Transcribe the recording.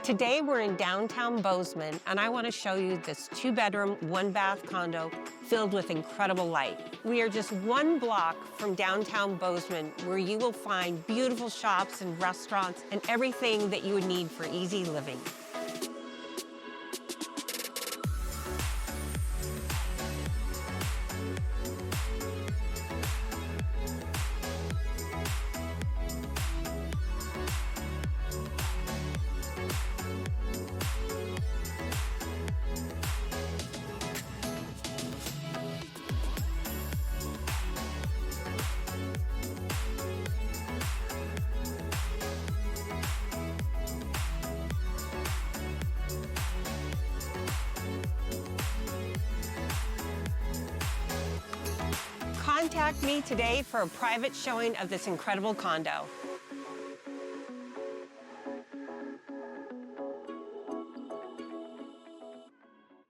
Today we're in downtown Bozeman, and I want to show you this 2-bedroom, 1-bath condo filled with incredible light. We are just 1 block from downtown Bozeman, where you will find beautiful shops and restaurants and everything that you would need for easy living. Contact me today for a private showing of this incredible condo.